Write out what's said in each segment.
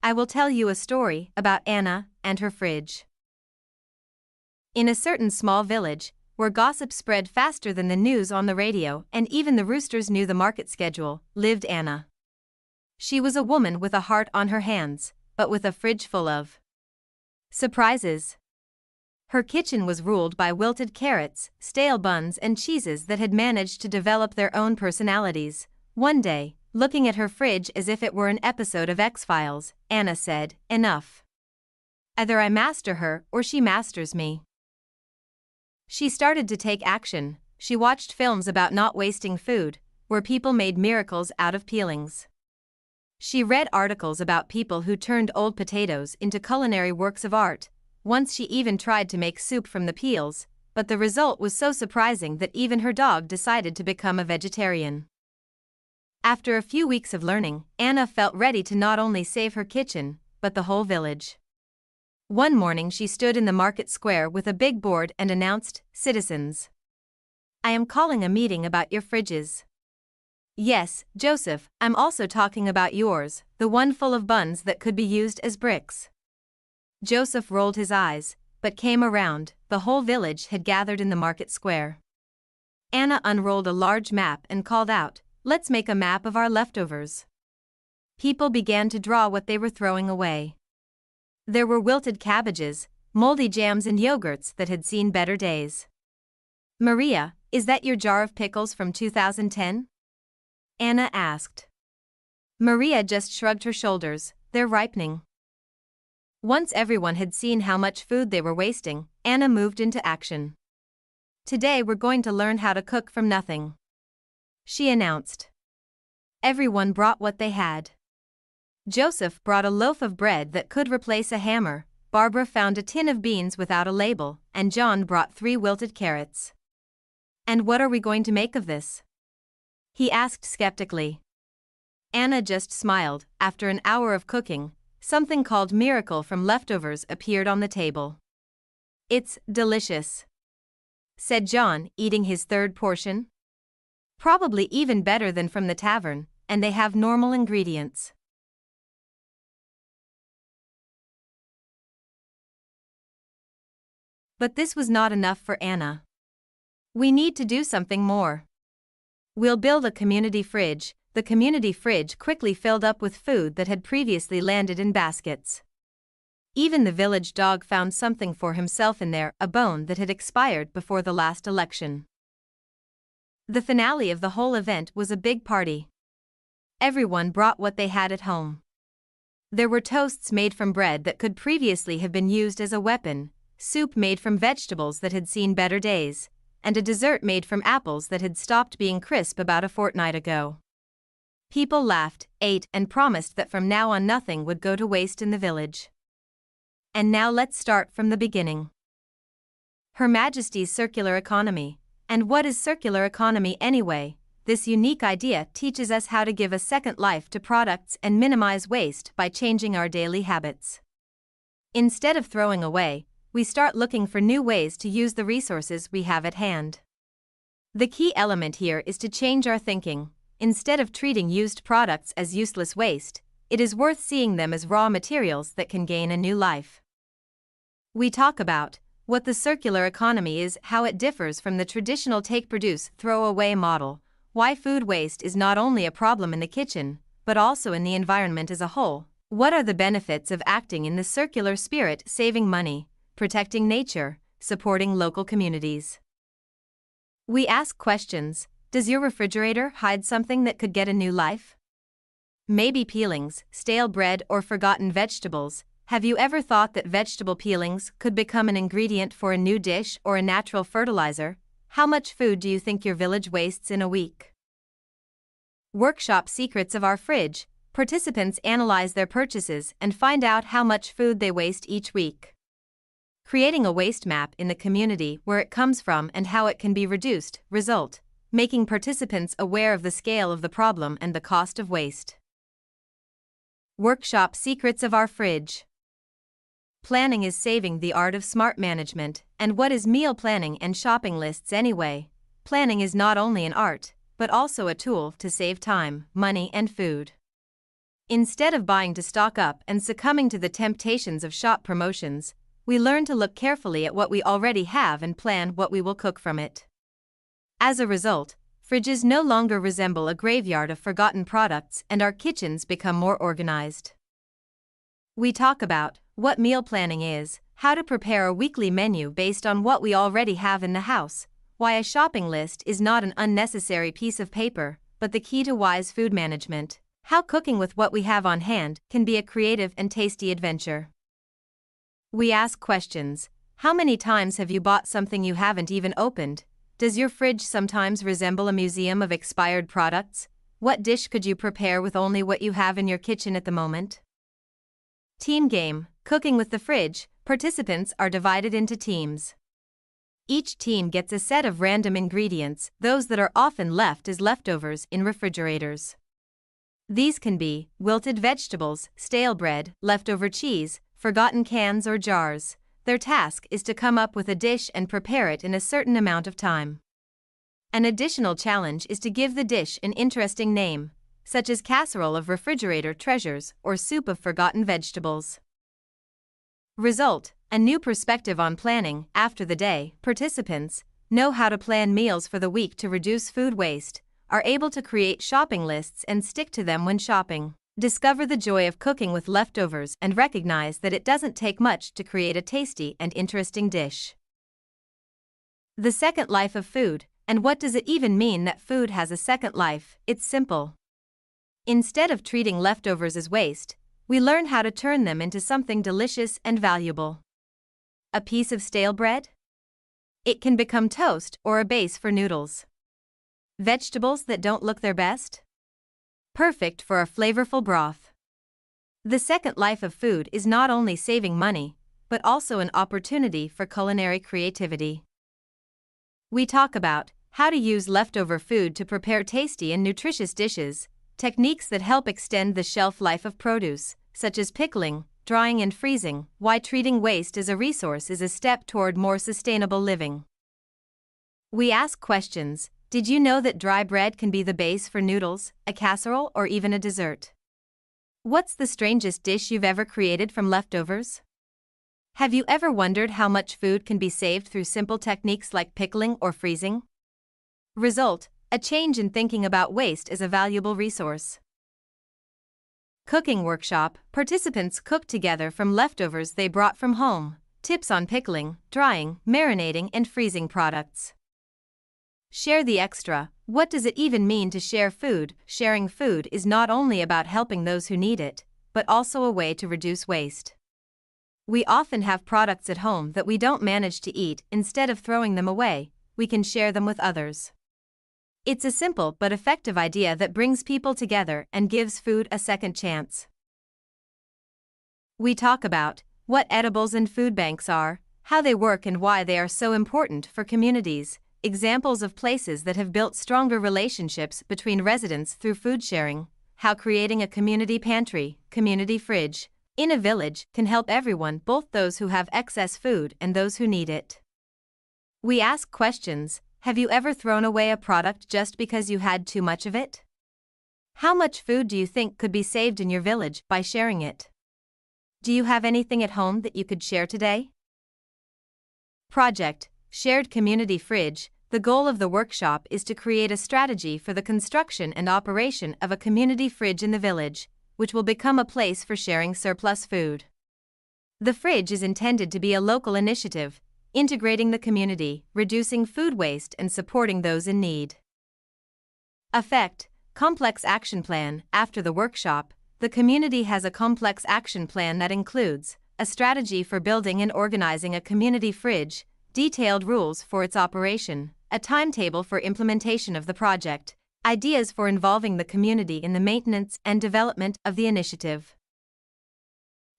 I will tell you a story about Anna and her fridge. In a certain small village, where gossip spread faster than the news on the radio and even the roosters knew the market schedule, lived Anna. She was a woman with a heart on her hands, but with a fridge full of surprises. Her kitchen was ruled by wilted carrots, stale buns, and cheeses that had managed to develop their own personalities. One day, looking at her fridge as if it were an episode of X-Files, Anna said, "Enough. Either I master her or she masters me." She started to take action. She watched films about not wasting food, where people made miracles out of peelings. She read articles about people who turned old potatoes into culinary works of art. Once she even tried to make soup from the peels, but the result was so surprising that even her dog decided to become a vegetarian. After a few weeks of learning, Anna felt ready to not only save her kitchen, but the whole village. One morning she stood in the market square with a big board and announced, "Citizens, I am calling a meeting about your fridges. Yes, Joseph, I'm also talking about yours, the one full of buns that could be used as bricks." Joseph rolled his eyes, but came around. The whole village had gathered in the market square. Anna unrolled a large map and called out, "Let's make a map of our leftovers." People began to draw what they were throwing away. There were wilted cabbages, moldy jams, and yogurts that had seen better days. "Maria, is that your jar of pickles from 2010? Anna asked. Maria just shrugged her shoulders. "They're ripening." Once everyone had seen how much food they were wasting, Anna moved into action. "Today we're going to learn how to cook from nothing," she announced. Everyone brought what they had. Joseph brought a loaf of bread that could replace a hammer, Barbara found a tin of beans without a label, and John brought 3 wilted carrots. "And what are we going to make of this?" he asked skeptically. Anna just smiled. After an hour of cooking, something called miracle from leftovers appeared on the table. "It's delicious," said John, eating his 3rd portion. "Probably even better than from the tavern, and they have normal ingredients." But this was not enough for Anna. "We need to do something more. We'll build a community fridge." The community fridge quickly filled up with food that had previously landed in baskets. Even the village dog found something for himself in there, a bone that had expired before the last election. The finale of the whole event was a big party. Everyone brought what they had at home. There were toasts made from bread that could previously have been used as a weapon, soup made from vegetables that had seen better days, and a dessert made from apples that had stopped being crisp about a fortnight ago. People laughed, ate, and promised that from now on nothing would go to waste in the village. And now let's start from the beginning. Her Majesty's circular economy. And what is circular economy anyway? This unique idea teaches us how to give a second life to products and minimize waste by changing our daily habits. Instead of throwing away, we start looking for new ways to use the resources we have at hand. The key element here is to change our thinking. Instead of treating used products as useless waste, it is worth seeing them as raw materials that can gain a new life. We talk about what the circular economy is, how it differs from the traditional take, produce, throw away model, why food waste is not only a problem in the kitchen, but also in the environment as a whole. What are the benefits of acting in the circular spirit, saving money, protecting nature, supporting local communities? We ask questions. Does your refrigerator hide something that could get a new life? Maybe peelings, stale bread, or forgotten vegetables. Have you ever thought that vegetable peelings could become an ingredient for a new dish or a natural fertilizer? How much food do you think your village wastes in a week? Workshop secrets of our fridge. Participants analyze their purchases and find out how much food they waste each week. Creating a waste map in the community, where it comes from and how it can be reduced. Result: making participants aware of the scale of the problem and the cost of waste. Workshop secrets of our fridge. Planning is saving, the art of smart management. And what is meal planning and shopping lists anyway? Planning is not only an art, but also a tool to save time, money, and food. Instead of buying to stock up and succumbing to the temptations of shop promotions, we learn to look carefully at what we already have and plan what we will cook from it. As a result, fridges no longer resemble a graveyard of forgotten products and our kitchens become more organized. We talk about what meal planning is, how to prepare a weekly menu based on what we already have in the house, why a shopping list is not an unnecessary piece of paper, but the key to wise food management, how cooking with what we have on hand can be a creative and tasty adventure. We ask questions. How many times have you bought something you haven't even opened? Does your fridge sometimes resemble a museum of expired products? What dish could you prepare with only what you have in your kitchen at the moment? Team game, cooking with the fridge. Participants are divided into teams. Each team gets a set of random ingredients, those that are often left as leftovers in refrigerators. These can be wilted vegetables, stale bread, leftover cheese, forgotten cans or jars. Their task is to come up with a dish and prepare it in a certain amount of time. An additional challenge is to give the dish an interesting name, such as casserole of refrigerator treasures or soup of forgotten vegetables. Result: a new perspective on planning. After the day, participants know how to plan meals for the week to reduce food waste, are able to create shopping lists and stick to them when shopping, discover the joy of cooking with leftovers and recognize that it doesn't take much to create a tasty and interesting dish. The second life of food. And what does it even mean that food has a second life? It's simple. Instead of treating leftovers as waste, we learn how to turn them into something delicious and valuable. A piece of stale bread? It can become toast or a base for noodles. Vegetables that don't look their best? Perfect for a flavorful broth. The second life of food is not only saving money, but also an opportunity for culinary creativity. We talk about how to use leftover food to prepare tasty and nutritious dishes, techniques that help extend the shelf life of produce, such as pickling, drying and freezing, why treating waste as a resource is a step toward more sustainable living. We ask questions. Did you know that dry bread can be the base for noodles, a casserole, or even a dessert? What's the strangest dish you've ever created from leftovers? Have you ever wondered how much food can be saved through simple techniques like pickling or freezing? Result: a change in thinking about waste as a valuable resource. Cooking workshop. Participants cook together from leftovers they brought from home. Tips on pickling, drying, marinating, and freezing products. Share the extra. What does it even mean to share food? Sharing food is not only about helping those who need it, but also a way to reduce waste. We often have products at home that we don't manage to eat. Instead of throwing them away, we can share them with others. It's a simple but effective idea that brings people together and gives food a second chance. We talk about what edibles and food banks are, how they work and why they are so important for communities, examples of places that have built stronger relationships between residents through food sharing, how creating a community pantry, community fridge, in a village can help everyone, both those who have excess food and those who need it. We ask questions. Have you ever thrown away a product just because you had too much of it? How much food do you think could be saved in your village by sharing it? Do you have anything at home that you could share today? Project: Shared Community Fridge. The goal of the workshop is to create a strategy for the construction and operation of a community fridge in the village, which will become a place for sharing surplus food. The fridge is intended to be a local initiative, integrating the community, reducing food waste and supporting those in need. Effect: Complex action plan. After the workshop, the community has a complex action plan that includes a strategy for building and organizing a community fridge, detailed rules for its operation, a timetable for implementation of the project, ideas for involving the community in the maintenance and development of the initiative.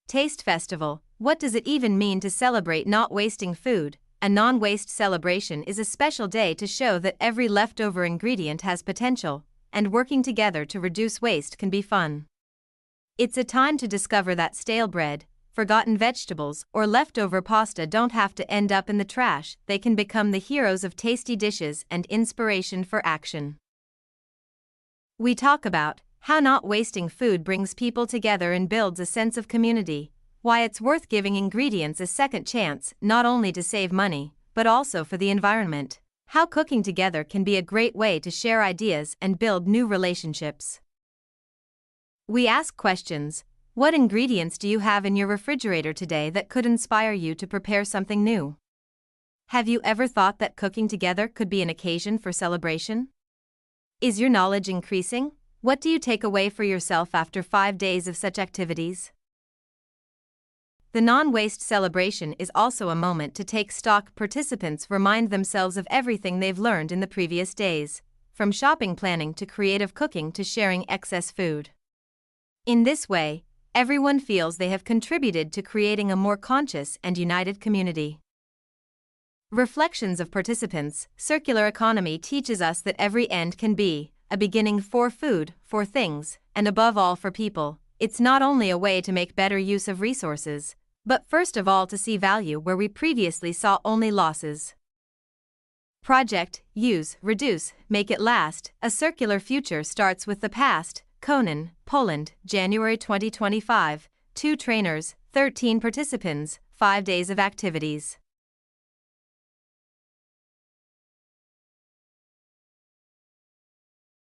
Taste Festival. What does it even mean to celebrate not wasting food? A non-waste celebration is a special day to show that every leftover ingredient has potential, and working together to reduce waste can be fun. It's a time to discover that stale bread, forgotten vegetables, or leftover pasta don't have to end up in the trash. They can become the heroes of tasty dishes and inspiration for action. We talk about How not wasting food brings people together and builds a sense of community. Why it's worth giving ingredients a second chance, not only to save money, but also for the environment. How cooking together can be a great way to share ideas and build new relationships. We ask questions. What ingredients do you have in your refrigerator today that could inspire you to prepare something new? Have you ever thought that cooking together could be an occasion for celebration? Is your knowledge increasing? What do you take away for yourself after 5 days of such activities? The non-waste celebration is also a moment to take stock. Participants remind themselves of everything they've learned in the previous days, from shopping planning to creative cooking to sharing excess food. In this way, everyone feels they have contributed to creating a more conscious and united community. Reflections of participants. Circular economy teaches us that every end can be a beginning for food, for things, and above all for people. It's not only a way to make better use of resources, but first of all to see value where we previously saw only losses. Project, use, reduce, make it last. A circular future starts with the past. Konin, Poland, January 2025. 2 trainers, 13 participants, 5 days of activities.